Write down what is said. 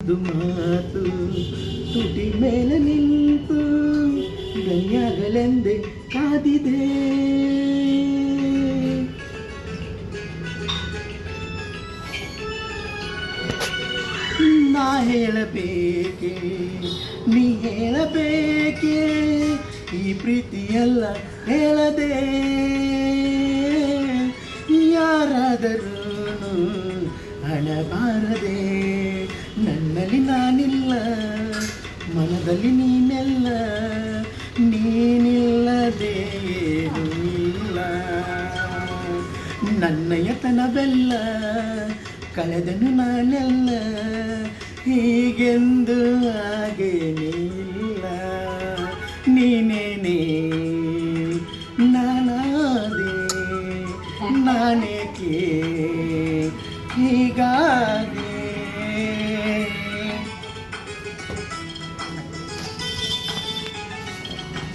ಇದು ಮಾತು ತುಟಿ ಮೇಲೆ ನಿಂತು ಧನ್ಯಗಳೆಂದೇ ಕಾದಿದೆ. ನಾ ಹೇಳಬೇಕೆ ನೀ ಹೇಳಬೇಕೆ ಈ ಪ್ರೀತಿಯೆಲ್ಲ ಹೇಳದೆ. ಯಾರಾದರೂ ಅಳಬಾರದೆ, ನನ್ನಲ್ಲಿ ನಾನಿಲ್ಲ ಮನದಲ್ಲಿ ನೀನೆಲ್ಲ, ನೀನಿಲ್ಲದೆ ಏನೂ ಇಲ್ಲ. ನನ್ನಯತನವೆಲ್ಲ ಕಳೆದನು ನಾನೆಲ್ಲ ಹೀಗೆಂದು